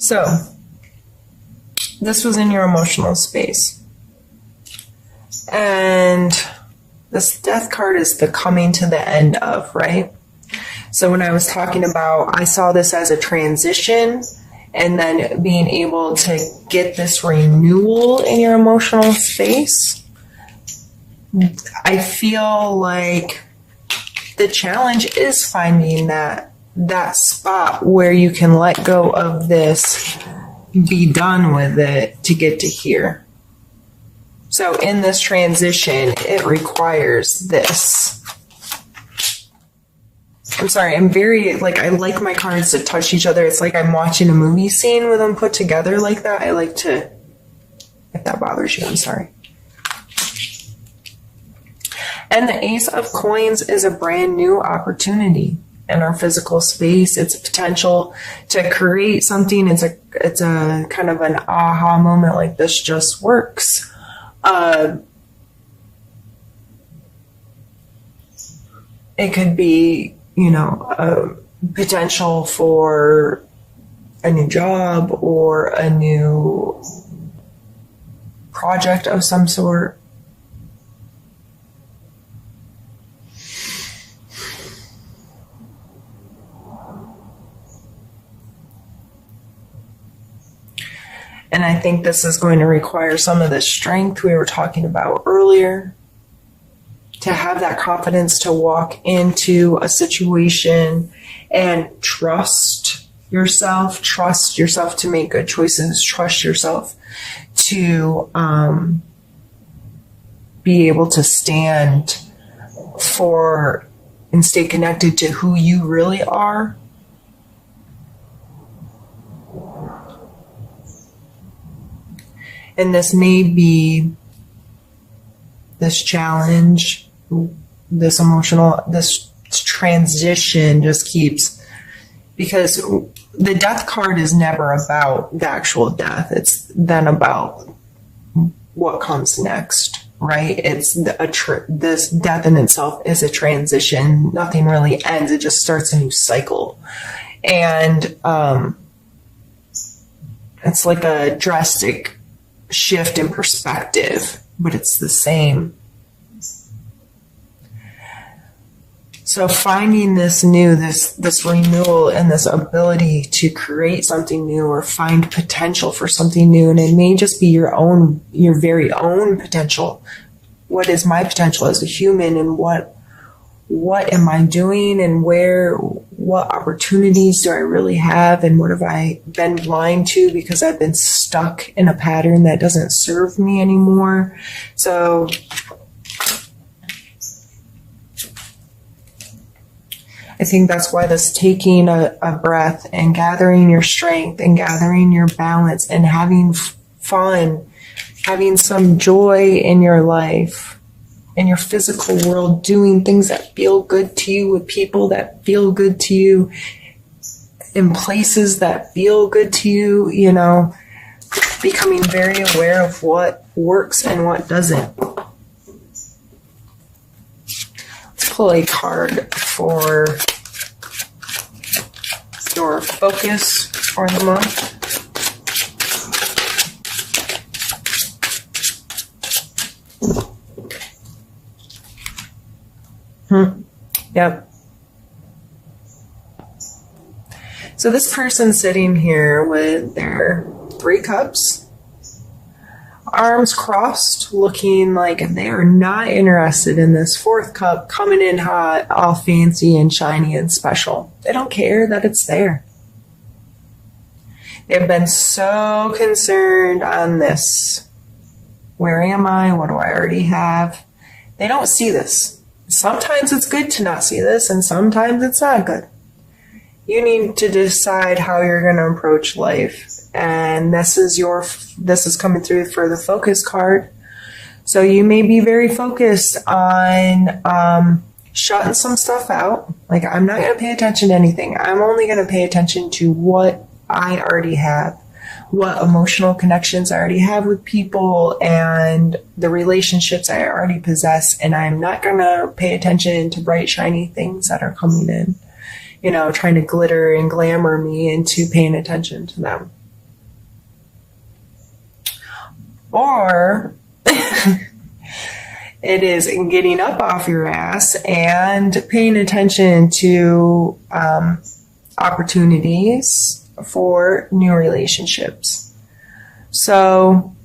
So, this was in your emotional space. And this death card is the coming to the end of, right? So when I was talking about, I saw this as a transition and then being able to get this renewal in your emotional space. I feel like the challenge is finding that spot where you can let go of this, be done with it to get to here. So in this transition, it requires this. I'm sorry, I'm very, I like my cards to touch each other. It's like I'm watching a movie scene with them put together like that. I like to, if that bothers you, I'm sorry. And the Ace of Coins is a brand new opportunity in our physical space. It's a potential to create something. It's a kind of an aha moment, like this just works. It could be, a potential for a new job or a new project of some sort. And I think this is going to require some of the strength we were talking about earlier, to have that confidence to walk into a situation and trust yourself to make good choices, trust yourself to be able to stand for and stay connected to who you really are. And this may be this challenge, this transition just keeps, because the death card is never about the actual death. It's then about what comes next, right? It's this death in itself is a transition. Nothing really ends. It just starts a new cycle. And it's like a drastic shift in perspective, but it's the same. So finding this new, this renewal and this ability to create something new or find potential for something new, and it may just be your very own potential. What is my potential as a human, and what am I doing, and what opportunities do I really have, and what have I been blind to because I've been stuck in a pattern that doesn't serve me anymore. So I think that's why this taking a breath and gathering your strength and gathering your balance and having fun, having some joy in your life, in your physical world, doing things that feel good to you with people that feel good to you, in places that feel good to you, becoming very aware of what works and what doesn't. Let's pull a card for your focus for the month. Yep. So this person's sitting here with their 3 cups, arms crossed, looking like they are not interested in this 4th cup coming in hot, all fancy and shiny and special. They don't care that it's there. They've been so concerned on this. Where am I? What do I already have? They don't see this. Sometimes it's good to not see this, and sometimes it's not good. You need to decide how you're going to approach life. And this is coming through for the focus card. So you may be very focused on shutting some stuff out. Like, I'm not going to pay attention to anything. I'm only going to pay attention to what I already have, what emotional connections I already have with people, and the relationships I already possess. And I'm not going to pay attention to bright, shiny things that are coming in, trying to glitter and glamour me into paying attention to them. Or it is getting up off your ass and paying attention to opportunities for new relationships. So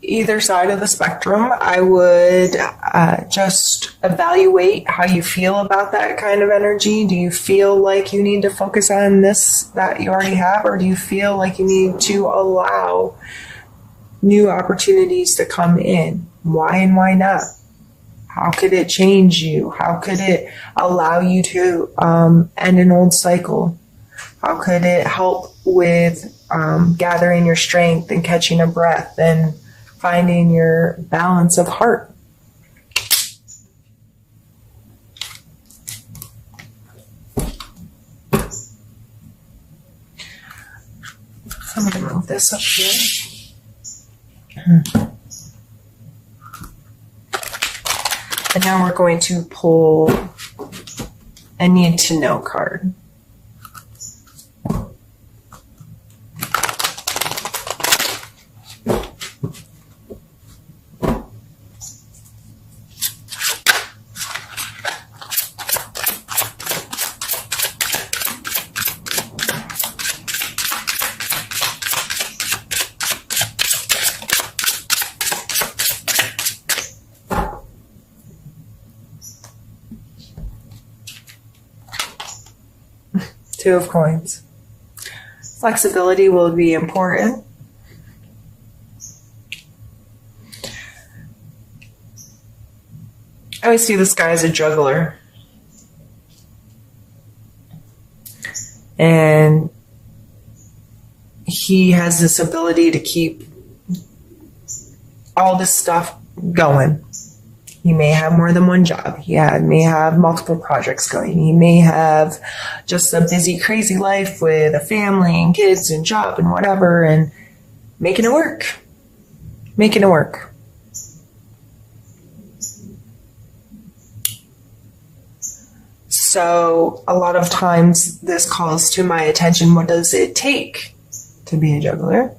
either side of the spectrum, I would just evaluate how you feel about that kind of energy. Do you feel like you need to focus on this that you already have, or do you feel like you need to allow new opportunities to come in? Why and why not? How could it change you? How could it allow you to end an old cycle? How could it help with gathering your strength and catching a breath and finding your balance of heart? I'm going to move this up here. And now we're going to pull a need to know card. Two of coins. Flexibility will be important. I always see this guy as a juggler. And he has this ability to keep all this stuff going. He may have more than one job. He may have multiple projects going. He may have just a busy, crazy life with a family and kids and job and whatever, and making it work. Making it work. So a lot of times this calls to my attention, what does it take to be a juggler?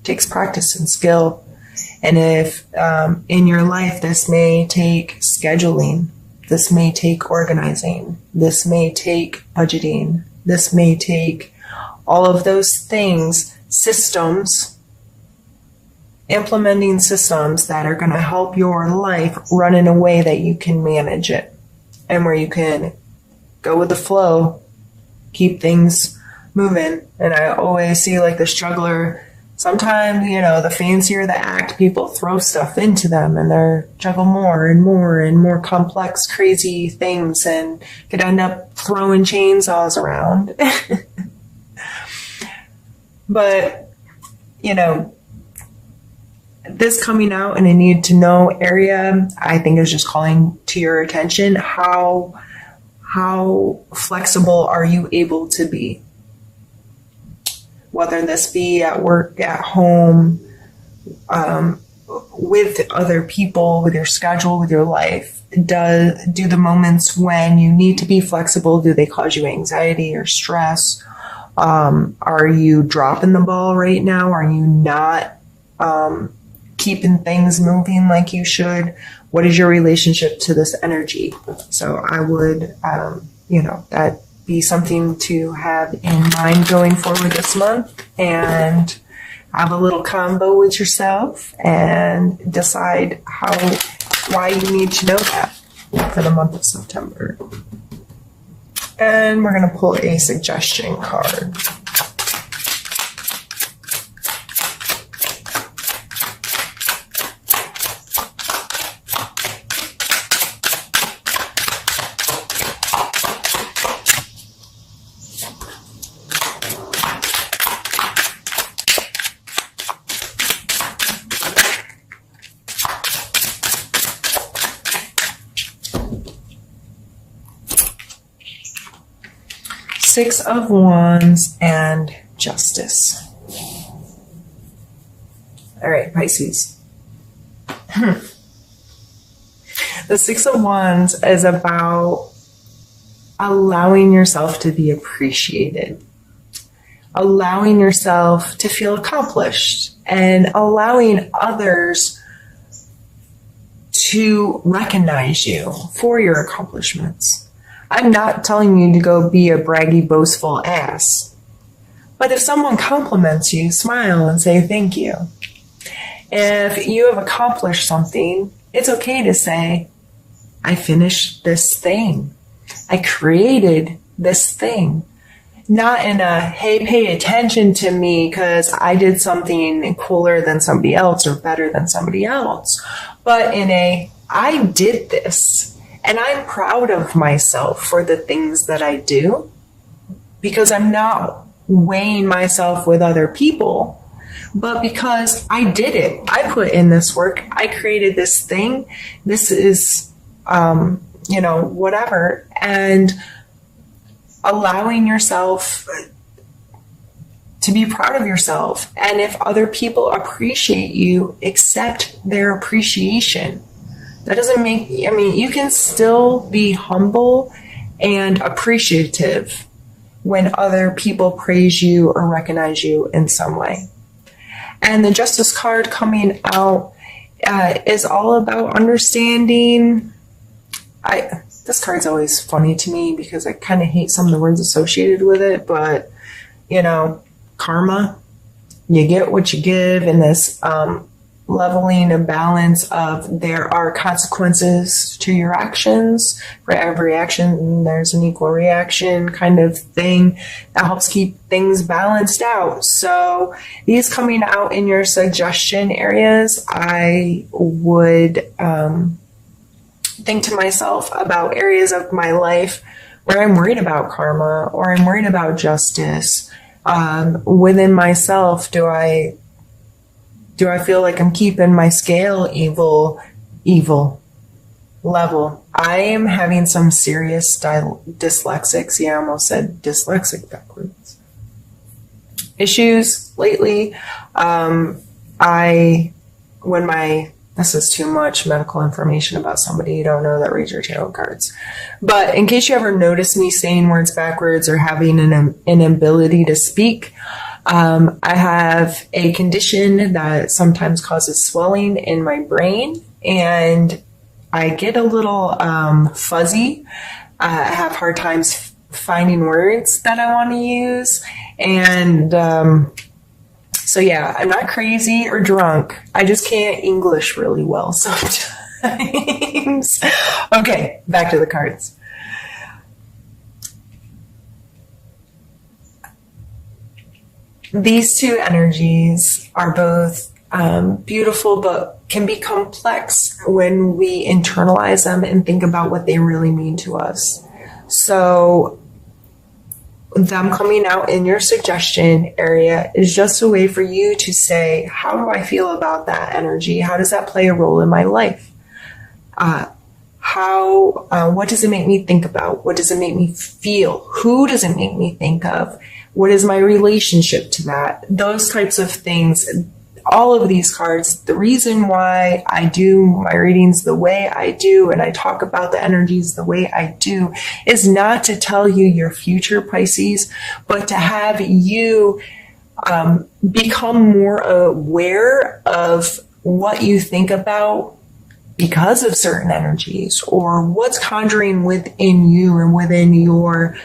It takes practice and skill. And if in your life this may take scheduling, this may take organizing, this may take budgeting, this may take all of those things, systems, implementing systems that are going to help your life run in a way that you can manage it and where you can go with the flow, keep things moving. And I always see like the struggler. Sometimes, the fancier the act, people throw stuff into them and they juggle more and more and more complex, crazy things and could end up throwing chainsaws around. But, this coming out in a need to know area, I think is just calling to your attention. How flexible are you able to be? Whether this be at work, at home, with other people, with your schedule, with your life. Do the moments when you need to be flexible, do they cause you anxiety or stress? Are you dropping the ball right now? Are you not keeping things moving like you should? What is your relationship to this energy? So I would, that be something to have in mind going forward this month, and have a little combo with yourself and decide why you need to know that for the month of September. And we're going to pull a suggestion card. Six of Wands and Justice. All right, Pisces. The Six of Wands is about allowing yourself to be appreciated. allowing yourself to feel accomplished and allowing others to recognize you for your accomplishments. I'm not telling you to go be a braggy, boastful ass. But if someone compliments you, smile and say thank you. If you have accomplished something, it's okay to say, I finished this thing. I created this thing. Not in a, hey, pay attention to me because I did something cooler than somebody else or better than somebody else. But in a, I did this and I'm proud of myself for the things that I do because I'm not weighing myself with other people, but because I did it. I put in this work. I created this thing. This is, whatever. And allowing yourself to be proud of yourself. And if other people appreciate you, accept their appreciation. That doesn't make, you can still be humble and appreciative when other people praise you or recognize you in some way. And the Justice card coming out is all about understanding. This card's always funny to me because I kind of hate some of the words associated with it, but, karma, you get what you give in this leveling and balance of there are consequences to your actions. For every action, there's an equal reaction kind of thing that helps keep things balanced out. So these coming out in your suggestion areas, I would think to myself about areas of my life where I'm worried about karma or I'm worried about justice. Within myself, do I feel like I'm keeping my scale evil level? I am having some serious dyslexics. Yeah, I almost said dyslexic backwards. Issues lately. This is too much medical information about somebody you don't know that reads your tarot cards. But in case you ever notice me saying words backwards or having an inability to speak, I have a condition that sometimes causes swelling in my brain, and I get a little fuzzy. I have hard times finding words that I want to use, and so yeah, I'm not crazy or drunk. I just can't English really well sometimes. Okay, back to the cards. These two energies are both beautiful, but can be complex when we internalize them and think about what they really mean to us. So them coming out in your suggestion area is just a way for you to say, how do I feel about that energy? How does that play a role in my life? What does it make me think about? What does it make me feel? Who does it make me think of? What is my relationship to that? Those types of things. All of these cards, the reason why I do my readings the way I do and I talk about the energies the way I do is not to tell you your future, Pisces, but to have you become more aware of what you think about because of certain energies or what's conjuring within you and within your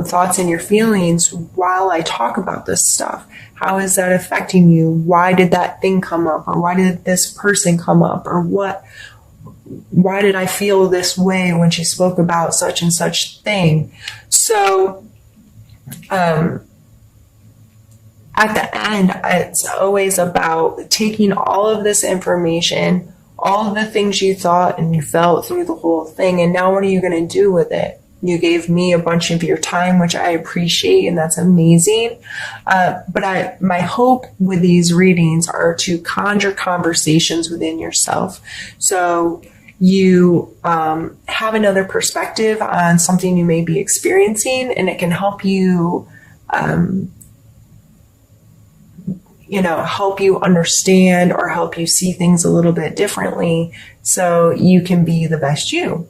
thoughts and your feelings while I talk about this stuff. How is that affecting you? Why did that thing come up? Or why did this person come up? Or why did I feel this way when she spoke about such and such thing? So, at the end, it's always about taking all of this information, all of the things you thought and you felt through the whole thing, and now what are you going to do with it? You gave me a bunch of your time, which I appreciate, and that's amazing. But my hope with these readings are to conjure conversations within yourself. So you have another perspective on something you may be experiencing, and it can help you, help you understand or help you see things a little bit differently so you can be the best you.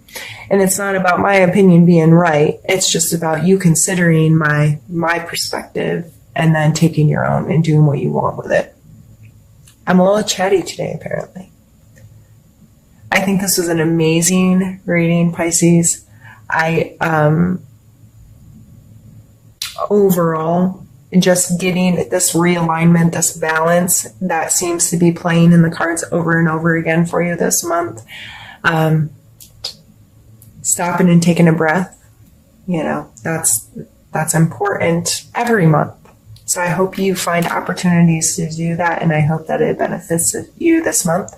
And it's not about my opinion being right. It's just about you considering my perspective and then taking your own and doing what you want with it. I'm a little chatty today, apparently. I think this was an amazing reading, Pisces. Overall, just getting this realignment, this balance that seems to be playing in the cards over and over again for you this month. Stopping and taking a breath, that's important every month. So I hope you find opportunities to do that, and I hope that it benefits you this month.